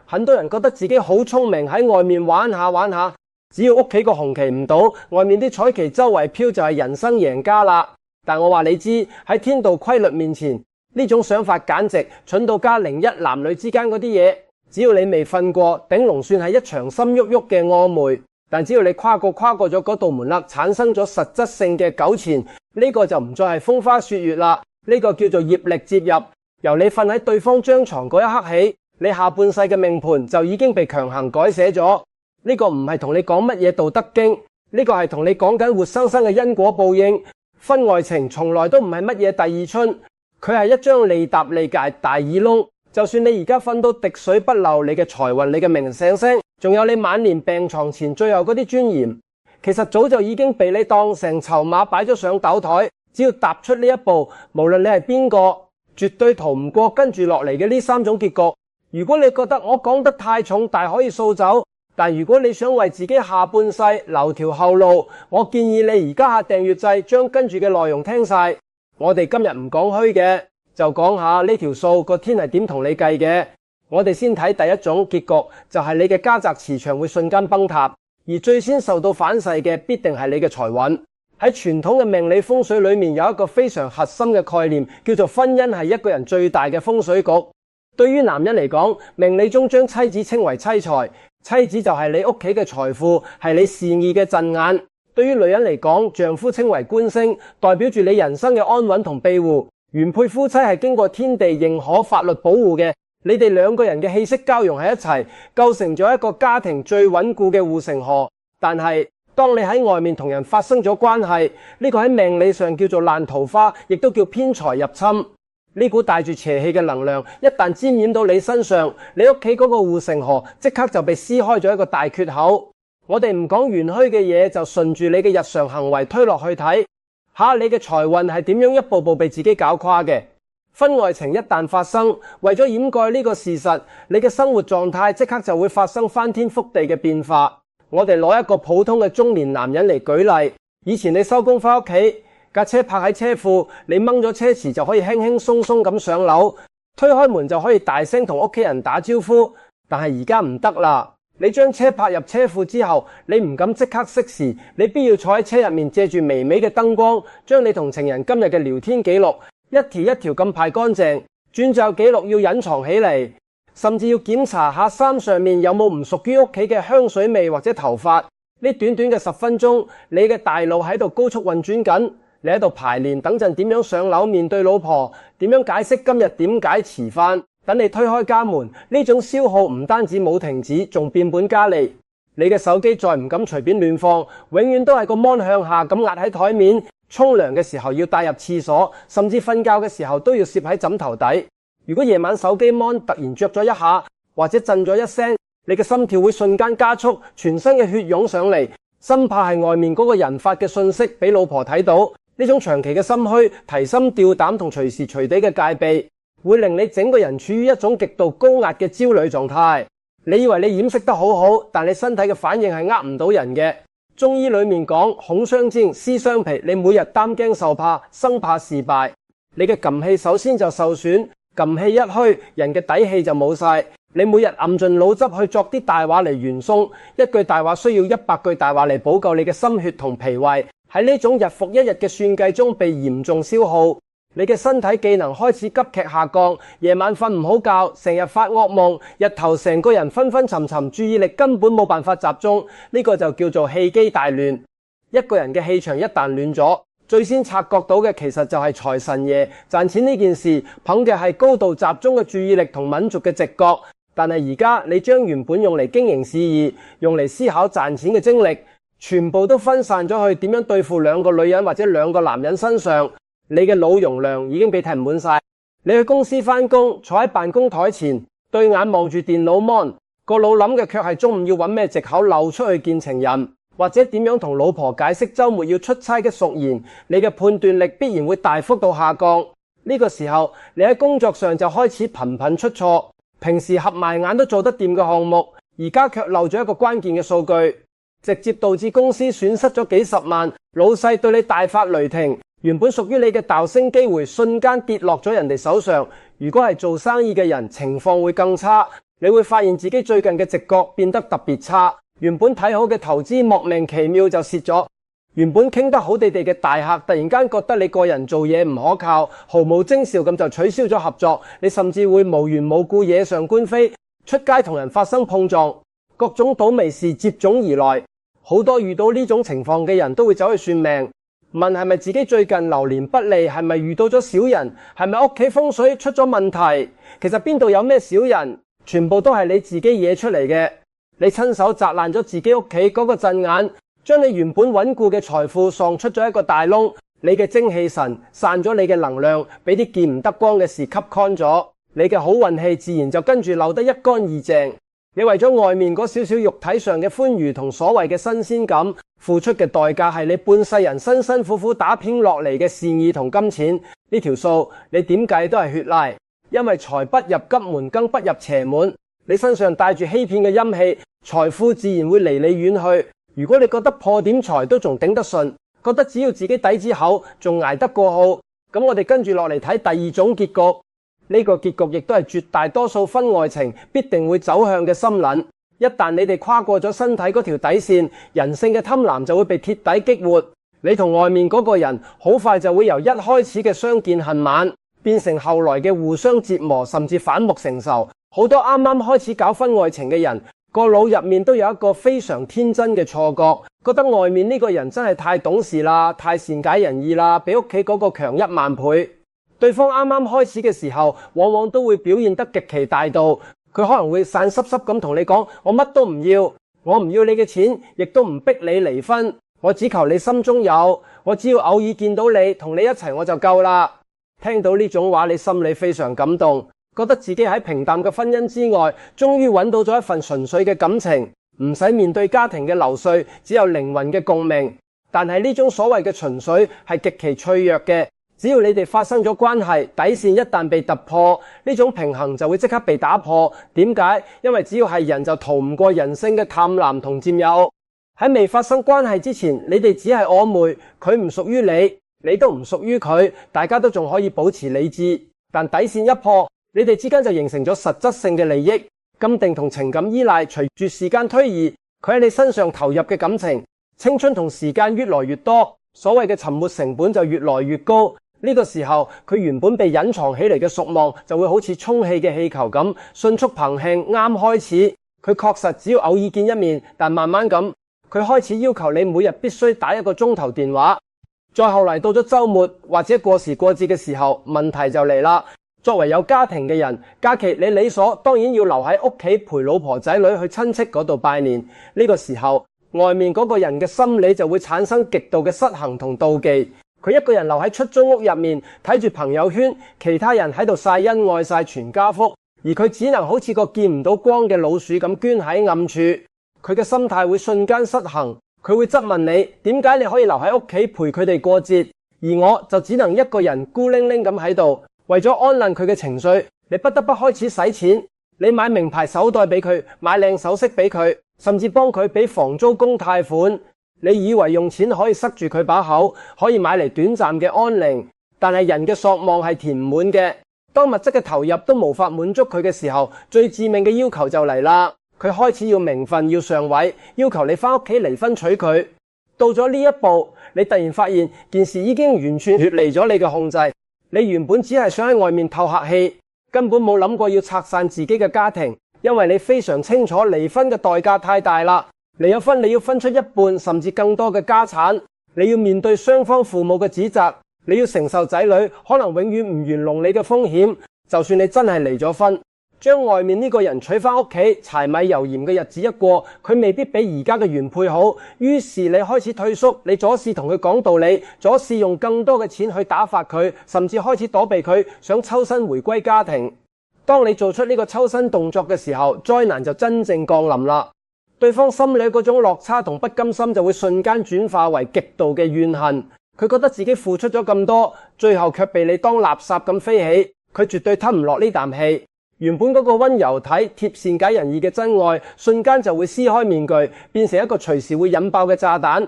很多人覺得自己好聰明，喺外面玩下玩下，只要屋企個紅旗唔倒，外面啲彩旗周圍飄就係人生贏家啦。但我話你知，喺天道規律面前，呢種想法簡直蠢到加01，男女之間嗰啲嘢，只要你未瞓過，頂籠算係一場心鬱鬱嘅曖昧。但只要你跨過咗嗰道門啦，產生咗實質性嘅糾纏，呢個就唔再係風花雪月啦，呢個叫做業力接入。由你瞓喺對方張床嗰一刻起，你下半世嘅命盤就已經被強行改寫咗。呢個唔係同你講乜嘢道德經，呢個係同你講緊活生生嘅因果報應。婚外情從來都唔係乜嘢第二春，佢係一張利搭利界大耳窿。就算你而家瞓到滴水不漏，你嘅財運、你嘅名聲，仲有你晚年病床前最後嗰啲尊嚴，其實早就已經被你當成籌碼擺咗上斗台。只要踏出呢一步，無論你係邊個，絕對逃唔過跟住落嚟嘅呢3種結局。如果你覺得我講得太重，但可以掃走，但如果你想為自己下半世留條後路，我建議你而家下訂閱掣，將跟住嘅內容聽晒。我哋今日唔講虛嘅，就講下呢條數個天係點同你計嘅。我哋先睇第一種結局，就係你嘅家宅磁場會瞬間崩塌，而最先受到反噬嘅必定係你嘅財運。喺傳統嘅命理風水裏面，有一個非常核心嘅概念，叫做婚姻係一個人最大嘅風水局。對於男人嚟講，命理中將妻子稱為妻財，妻子就係你屋企嘅財富，係你事業嘅陣眼。對於女人嚟講，丈夫稱為官星，代表住你人生嘅安穩同庇護。原配夫妻係經過天地認可、法律保護嘅，你哋兩個人嘅氣息交融喺一齊，構成咗一個家庭最穩固嘅護城河。但係當你喺外面同人發生咗關係，呢個喺命理上叫做爛桃花，亦都叫偏財入侵。呢股帶住邪氣嘅能量一旦沾染到你身上，你屋企嗰個護城河即刻就被撕開咗一個大缺口。我哋唔講玄虛嘅嘢，就順住你嘅日常行為推落去睇下，你嘅財運係點樣一步步被自己搞垮嘅。婚外情一旦發生，為咗掩蓋呢個事實，你嘅生活狀態即刻就會發生翻天覆地嘅變化。我哋攞一個普通嘅中年男人嚟舉例，以前你收工翻屋企，架車泊喺車庫，你掹咗車匙就可以輕輕鬆鬆咁上樓，推開門就可以大聲同屋企人打招呼。但係而家唔得啦，你將車泊入車庫之後，你唔敢即刻熄匙，你必要坐喺車入面，借住微微嘅燈光，將你同情人今日嘅聊天記錄一條一條咁排乾淨，轉賬記錄要隱藏起嚟，甚至要檢查下衫上面有冇唔屬於屋企嘅香水味或者頭髮。呢短短嘅10分鐘，你嘅大腦喺度高速運轉緊，你喺度排練等陣點樣上樓面對老婆，點樣解釋今日點解遲返。等你推開家門，呢種消耗唔單止冇停止，仲變本加厲。你嘅手機再唔敢隨便亂放，永遠都係個 mon 向下咁壓喺台面，沖涼嘅時候要帶入廁所，甚至瞓覺嘅時候都要攝喺枕頭底。如果夜晚手機 mon 突然着咗一下，或者震咗一聲，你嘅心跳會瞬間加速，全身嘅血湧上嚟，生怕係外面嗰個人發嘅訊息俾老婆睇到。呢種長期嘅心虛、提心吊膽同隨時隨地嘅戒備，會令你整個人處於一種極度高壓嘅焦慮狀態。你以為你掩飾得好好，但你身體嘅反應係呃唔到人嘅。中醫裏面講，恐相煎，思相疲，你每日擔驚受怕，生怕事敗，你嘅肝氣首先就受損，肝氣一虛，人嘅底氣就冇晒。你每日揞盡腦汁去作啲大話嚟圓鬆，一句大話需要100句大話嚟補救你嘅心血同脾胃。喺呢種日復一日嘅算計中被嚴重消耗，你嘅身體機能開始急劇下降，夜晚瞓唔好覺，成日發噩夢，日頭成個人昏昏沉沉，注意力根本冇辦法集中，呢個就叫做氣機大亂。一個人嘅氣場一旦亂咗，最先察覺到嘅其實就係財神爺。賺錢呢件事憑嘅係高度集中嘅注意力同敏捷嘅直覺，但係而家你將原本用嚟經營事業、用嚟思考賺錢嘅精力，全部都分散咗去點樣對付2個女人或者2個男人身上。你嘅腦容量已經被填滿晒。你去公司返工，坐喺辦公台前，對眼望住電腦 mon， 個腦諗嘅卻係中午要揾咩藉口漏出去見情人，或者點樣同老婆解釋週末要出差嘅淑言。你嘅判斷力必然會大幅度下降。呢個時候，你喺工作上就開始頻頻出錯，平時合埋眼都做得掂嘅項目，而家卻漏咗一個關鍵嘅數據，直接導致公司損失咗幾十萬，老細對你大發雷霆，原本屬於你嘅飆升機會瞬間跌落咗人哋手上。如果係做生意嘅人，情況會更差。你會發現自己最近嘅直覺變得特別差，原本睇好嘅投資莫名其妙就蝕咗，原本傾得好地地嘅大客突然間覺得你個人做嘢唔可靠，毫無徵兆咁就取消咗合作，你甚至會無緣無故惹上官非，出街同人發生碰撞，各種倒霉事接踵而來。好多遇到呢種情況嘅人都會走去算命，問係咪自己最近流年不利，係咪遇到咗小人，係咪屋企風水出咗問題。其實邊度有咩小人，全部都係你自己惹出嚟嘅。你親手砸爛咗自己屋企嗰個陣眼，將你原本穩固嘅財富喪出咗一個大窿，你嘅精氣神散咗，你嘅能量俾啲見唔得光嘅事吸乾咗，你嘅好運氣自然就跟住漏得一乾二淨。你為咗外面嗰少少肉體上嘅歡愉同所謂嘅新鮮感，付出嘅代價係你半世人辛辛苦苦打拼落嚟嘅善意同金錢。呢條數你點計都係血賴，因為財不入急門，更不入邪門。你身上帶住欺騙嘅陰氣，財富自然會離你遠去。如果你覺得破點財都仲頂得順，覺得只要自己底子厚仲捱得過號，咁我哋跟住落嚟睇第二種結局。呢個結局亦都係絕大多數婚外情必定會走向嘅心撚。一旦你哋跨過咗身體嗰條底線，人性嘅貪婪就會被鐵底激活。你同外面嗰個人好快就會由一開始嘅相見恨晚，變成後來嘅互相折磨，甚至反目成仇。好多啱啱開始搞婚外情嘅人，個腦入面都有一個非常天真嘅錯覺，覺得外面呢個人真係太懂事啦，太善解人意啦，比屋企嗰個強10000倍。對方啱啱開始嘅時候，往往都會表現得極其大度，佢可能會散濕濕咁同你講，我乜都唔要，我唔要你嘅錢，亦都唔逼你離婚，我只求你心中有，我只要偶爾見到你，同你一齊我就夠啦。聽到呢種話，你心裏非常感動，覺得自己喺平淡嘅婚姻之外，終於揾到咗一份純粹嘅感情，唔使面對家庭嘅流碎，只有靈魂嘅共鳴。但係呢種所謂嘅純粹係極其脆弱嘅。只要你哋發生咗關係，底線一旦被突破，呢種平衡就會即刻被打破。點解？因為只要係人就逃唔過人性嘅貪婪同佔有。喺未發生關係之前，你哋只係曖昧，佢唔屬於你，你都唔屬於佢，大家都仲可以保持理智。但底線一破，你哋之間就形成咗實質性嘅利益。金定同情感依賴，隨住時間推移，佢喺你身上投入嘅感情、青春同時間越來越多，所謂嘅沉沒成本就越來越高。呢個時候，佢原本被隱藏起嚟嘅慾望就會好似充氣嘅氣球咁迅速膨脹。啱開始，佢確實只要偶爾見一面，但慢慢咁，佢開始要求你每日必須打1個鐘頭電話。再後嚟到咗週末或者過時過節嘅時候，問題就嚟啦。作為有家庭嘅人，假期你理所當然要留喺屋企陪老婆仔女去親戚嗰度拜年。呢個時候，外面嗰個人嘅心理就會產生極度嘅失衡同妒忌。佢一個人留喺出租屋入面睇住朋友圈，其他人喺度晒恩愛晒全家福，而佢只能好似個見唔到光嘅老鼠咁捐喺暗處。佢嘅心態會瞬間失衡，佢會質問你，點解你可以留喺屋企陪佢哋過節，而我就只能一個人孤零零咁喺度。為咗安撫佢嘅情緒，你不得不開始使錢。你買名牌手袋俾佢，買靚首飾俾佢，甚至幫佢俾房租供貸款。你以為用錢可以塞住佢把口，可以買嚟短暫嘅安寧，但係人嘅索望係填唔滿嘅。當物質嘅投入都無法滿足佢嘅時候，最致命嘅要求就嚟啦。佢開始要名分，要上位，要求你翻屋企離婚娶佢。到咗呢一步，你突然發現件事已經完全脫離咗你嘅控制。你原本只係想喺外面透下氣，根本冇諗過要拆散自己嘅家庭，因為你非常清楚離婚嘅代價太大啦。離咗婚，你要分出1半甚至更多嘅家產，你要面對雙方父母嘅指責，你要承受仔女可能永遠唔圓籠你嘅風險。就算你真係離咗婚，將外面呢個人娶翻屋企，柴米油鹽嘅日子一過，佢未必比而家嘅原配好。於是你開始退縮，你左試同佢講道理，左試用更多嘅錢去打發佢，甚至開始躲避佢，想抽身回歸家庭。當你做出呢個抽身動作嘅時候，災難就真正降臨啦。對方心裏嗰種落差同不甘心就會瞬間轉化為極度嘅怨恨。佢覺得自己付出咗咁多，最後卻被你當垃圾咁飛起，佢絕對吞唔落呢啖氣。原本嗰個溫柔體貼善解人意嘅真愛，瞬間就會撕開面具，變成一個隨時會引爆嘅炸彈。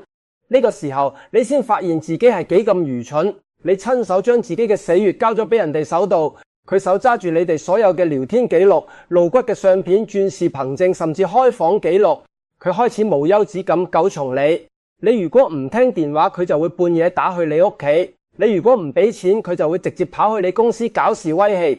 呢個時候你先發現自己係幾咁愚蠢。你親手將自己嘅死穴交咗俾人哋手度，佢手揸住你哋所有嘅聊天記錄、露骨嘅相片、鑽視憑證，甚至開房記錄。佢開始無休止咁狗從你。你如果唔聽電話，佢就會半夜打去你屋企。你如果唔俾錢，佢就會直接跑去你公司搞事威脅。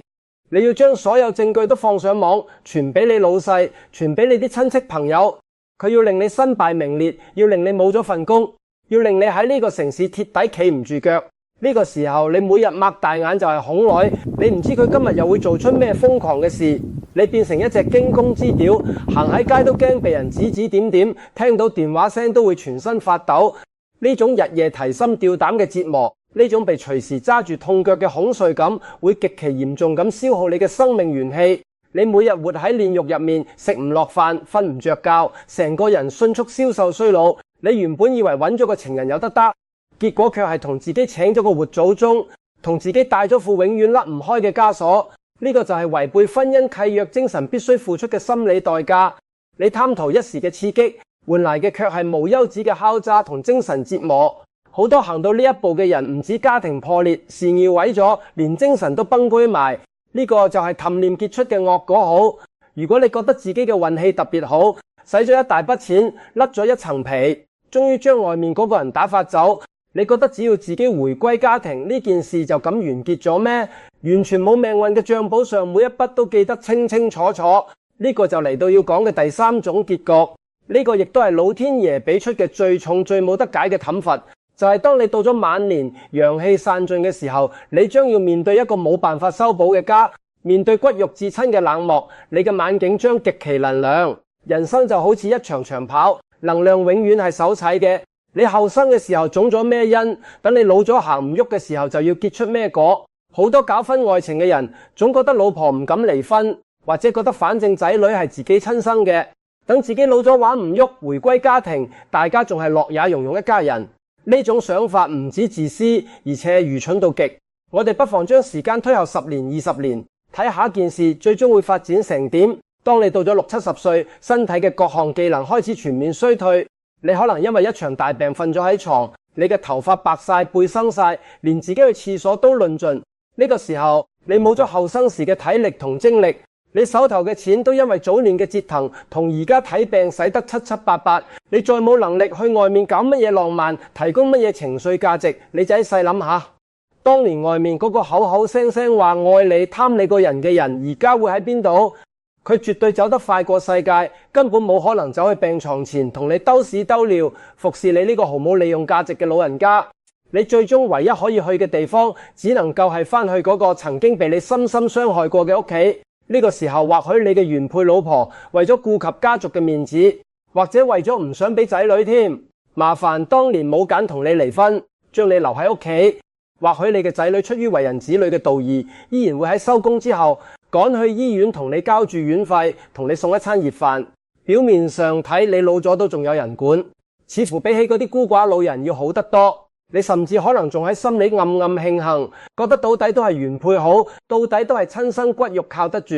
你要將所有證據都放上網，傳俾你老細，傳俾你啲親戚朋友。佢要令你身敗名裂，要令你冇咗份工，要令你喺呢個城市鐵底企唔住腳。呢個時候你每日擘大眼就係恐女，你唔知佢今日又會做出咩瘋狂嘅事。你變成一隻驚弓之鳥，行喺街都驚被人指指點點，聽到電話聲都會全身發抖。呢種日夜提心吊膽嘅折磨，呢種被隨時揸住痛腳嘅恐懼感，會極其嚴重咁消耗你嘅生命元氣。你每日活喺煉獄入面，食唔落飯，瞓唔着覺，成個人迅速消瘦衰老。你原本以為揾咗個情人有得得，結果卻係同自己請咗個活祖宗，同自己帶咗副永遠甩唔開嘅枷鎖。呢個就係違背婚姻契約精神必須付出嘅心理代價。你貪圖一時嘅刺激，換嚟嘅卻係無休止嘅敲詐同精神折磨。好多行到呢一步嘅人，唔止家庭破裂、事業毀咗，連精神都崩潰埋。呢個就係氹念結出嘅惡果好。如果你覺得自己嘅運氣特別好，使咗一大筆錢，甩咗一層皮，終於將外面嗰個人打發走，你覺得只要自己回歸家庭，呢件事就咁完結咗咩？完全冇命運嘅賬簿上每一筆都記得清清楚楚。呢個就嚟到要講嘅第三種結局。呢個亦都係老天爺俾出嘅最重最冇得解嘅氹罰。就係當你到咗晚年，陽氣散盡嘅時候，你將要面對一個冇辦法修補嘅家，面對骨肉至親嘅冷漠，你嘅晚景將極其能量。人生就好似一場長跑，能量永遠係手踩嘅。你後生嘅時候種咗咩因，等你老咗行唔喐嘅時候就要結出咩果。好多搞婚外情嘅人，總覺得老婆唔敢離婚，或者覺得反正仔女係自己親生嘅，等自己老咗玩唔喐，回歸家庭，大家仲係樂也融融一家人。呢種想法唔止自私，而且愚蠢到極。我哋不妨將時間推後10年、20年，睇下一件事最終會發展成點。當你到咗60、70歲，身體嘅各項技能開始全面衰退，你可能因為一場大病瞓咗喺床，你嘅頭髮白晒、背生晒，連自己去廁所都論盡。呢個時候，你冇咗後生時嘅體力同精力。你手頭嘅錢都因為早年嘅折騰同而家睇病使得七七八八，你再冇能力去外面搞乜嘢浪漫，提供乜嘢情緒價值。你仔細諗下，當年外面嗰個口口聲聲話愛你、貪你個人嘅人，而家會喺邊度？佢絕對走得快過世界，根本冇可能走去病床前同你兜屎兜尿，服侍你呢個毫冇利用價值嘅老人家。你最終唯一可以去嘅地方，只能夠係返去嗰個曾經被你深深傷害過嘅屋企。呢個時候，或許你嘅原配老婆為咗顧及家族嘅面子，或者為咗唔想俾仔女添麻煩，當年冇揀同你離婚，將你留喺屋企。或許你嘅仔女出於為人子女嘅道義，依然會喺收工之後趕去醫院同你交住院費，同你送一餐熱飯。表面上睇你老咗都仲有人管，似乎比起嗰啲孤寡老人要好得多。你甚至可能仲喺心裏暗暗慶幸，覺得到底都係原配好，到底都係親生骨肉靠得住。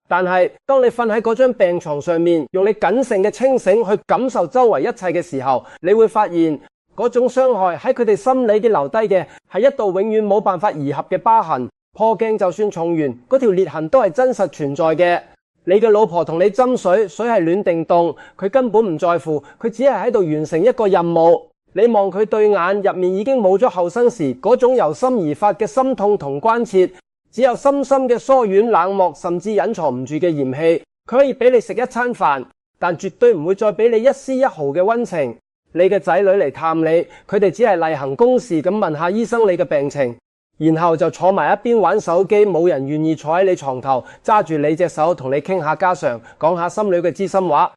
但係當你瞓喺嗰張病床上面，用你僅剩嘅清醒去感受周圍一切嘅時候，你會發現嗰種傷害喺佢哋心裏嘅留低嘅係一道永遠冇辦法癒合嘅疤痕。破鏡就算重圓，嗰條裂痕都係真實存在嘅。你嘅老婆同你斟水，水係暖定凍，佢根本唔在乎，佢只係喺度完成一個任務。你望佢對眼入面已經冇咗後生時嗰種由心而發嘅心痛同關切，只有深深嘅疏遠、冷漠，甚至隱藏唔住嘅嫌棄。佢可以俾你食一餐飯，但絕對唔會再俾你一絲一毫嘅溫情。你嘅仔女嚟探你，佢哋只係例行公事咁問下醫生你嘅病情，然後就坐埋一邊玩手機，冇人願意坐喺你床頭揸住你隻手同你傾下家常，講下心裏嘅知心話。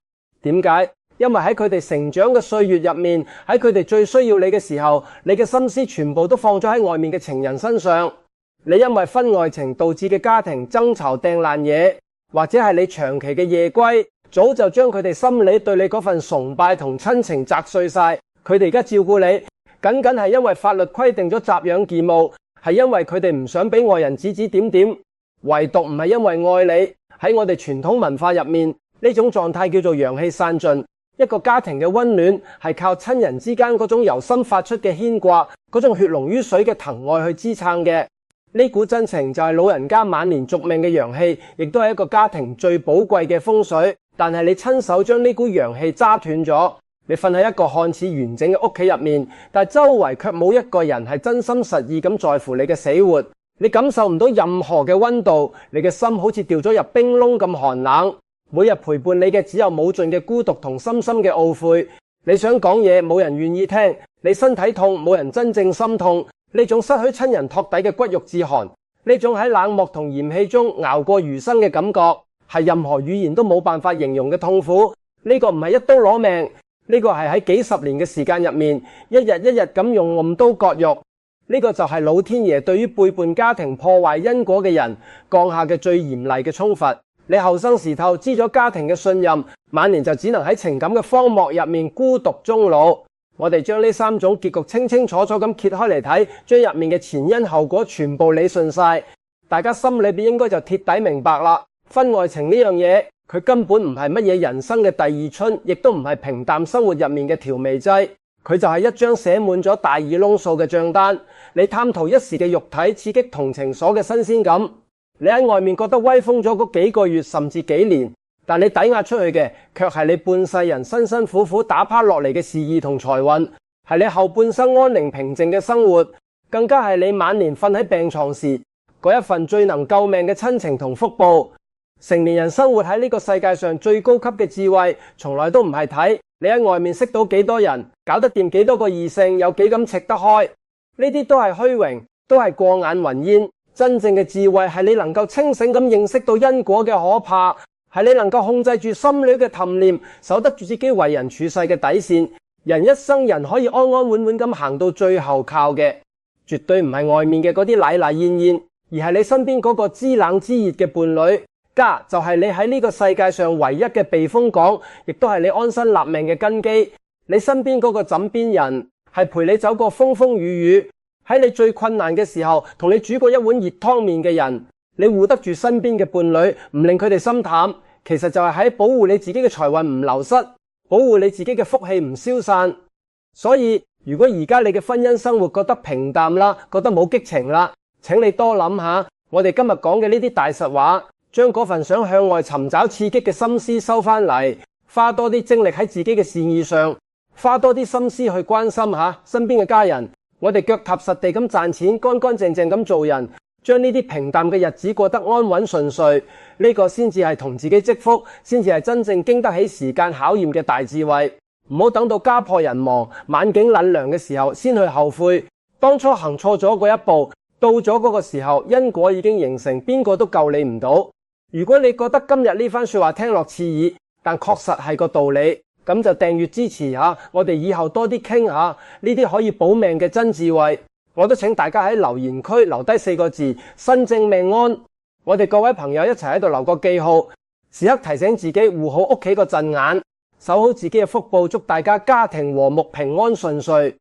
點解？因為喺佢哋成長嘅歲月入面，喺佢哋最需要你嘅時候，你嘅心思全部都放咗喺外面嘅情人身上。你因為婚外情導致嘅家庭爭吵掟爛嘢，或者係你長期嘅夜歸，早就將佢哋心理對你嗰份崇拜同親情砸碎晒。佢哋而家照顧你，僅僅係因為法律規定咗習養義務，係因為佢哋唔想俾外人指指點點，唯獨唔係因為愛你。喺我哋傳統文化入面，呢種狀態叫做陽氣散盡。一個家庭嘅溫暖係靠親人之間嗰種由心發出嘅牽掛，嗰種血濃於水嘅疼愛去支撐嘅。呢股真情就係老人家晚年續命嘅陽氣，亦都係一個家庭最寶貴嘅風水。但係你親手將呢股陽氣揸斷咗，你瞓喺一個看似完整嘅屋企入面，但係周圍卻冇一個人係真心實意咁在乎你嘅死活，你感受唔到任何嘅溫度，你嘅心好似掉咗入冰窿咁寒冷。每日陪伴你嘅只有冇盡嘅孤獨同深深嘅懊悔。你想講嘢，冇人願意聽；你身體痛，冇人真正心痛。呢種失去親人托底嘅骨肉之寒，呢種喺冷漠同嫌棄中熬過餘生嘅感覺，係任何語言都冇辦法形容嘅痛苦。呢個唔係一刀攞命，呢個係喺幾十年嘅時間入面，一日一日咁用暗刀割肉。呢個就係老天爺對於背叛家庭、破壞因果嘅人降下嘅最嚴厲嘅懲罰。你後生時透支咗家庭嘅信任，晚年就只能喺情感嘅荒漠入面孤獨終老。我哋將呢三種結局清清楚楚咁揭開嚟睇，將入面嘅前因後果全部理順晒，大家心裏邊應該就徹底明白啦。婚外情呢樣嘢，佢根本唔係乜嘢人生嘅第二春，亦都唔係平淡生活入面嘅調味劑，佢就係一張寫滿咗大耳窿數嘅賬單。你貪圖一時嘅肉體刺激同情所嘅新鮮感，你喺外面覺得威風咗嗰幾個月甚至幾年，但你抵押出去嘅卻係你半世人辛辛苦苦打拋落嚟嘅事業同財運，係你後半生安寧平靜嘅生活，更加係你晚年瞓喺病床時嗰一份最能救命嘅親情同福報。成年人生活喺呢個世界上最高級嘅智慧，從來都唔係睇你喺外面識到幾多人，搞得掂幾多個異性，有幾咁食得開，呢啲都係虛榮，都係過眼雲煙。真正嘅智慧係你能夠清醒咁認識到因果嘅可怕，係你能夠控制住心裏嘅貪念，守得住自己為人處世嘅底線。人一生人可以安安穩穩咁行到最後，靠嘅絕對唔係外面嘅嗰啲禮禮宴宴，而係你身邊嗰個知冷知熱嘅伴侶。家就係你喺呢個世界上唯一嘅避風港，亦都係你安身立命嘅根基。你身邊嗰個枕邊人係陪你走過風風雨雨，喺你最困難嘅時候同你煮過一碗熱湯麵嘅人。你護得住身邊嘅伴侶，唔令佢哋心淡，其實就係喺保護你自己嘅財運唔流失，保護你自己嘅福氣唔消散。所以如果而家你嘅婚姻生活覺得平淡啦，覺得冇激情啦，請你多諗下我哋今日講嘅呢啲大實話，將嗰份想向外尋找刺激嘅心思收返嚟，花多啲精力喺自己嘅善意上，花多啲心思去關心下身邊嘅家人。我哋腳踏實地咁賺錢，乾乾淨淨咁做人，將呢啲平淡嘅日子過得安穩順遂，呢個先至係同自己積福，先至係真正經得起時間考驗嘅大智慧。唔好等到家破人亡、晚景冷涼嘅時候先去後悔，當初行錯咗嗰一步，到咗嗰個時候因果已經形成，邊個都救你唔到。如果你覺得今日呢番說話聽落刺耳，但確實係個道理，咁就訂閱支持下，我哋以後多啲傾下呢啲可以保命嘅真智慧。我都請大家喺留言區留低4個字：身正命安。我哋各位朋友一齊喺度留個記號，時刻提醒自己護好屋企個陣眼，守好自己嘅福報，祝大家家庭和睦、平安順遂。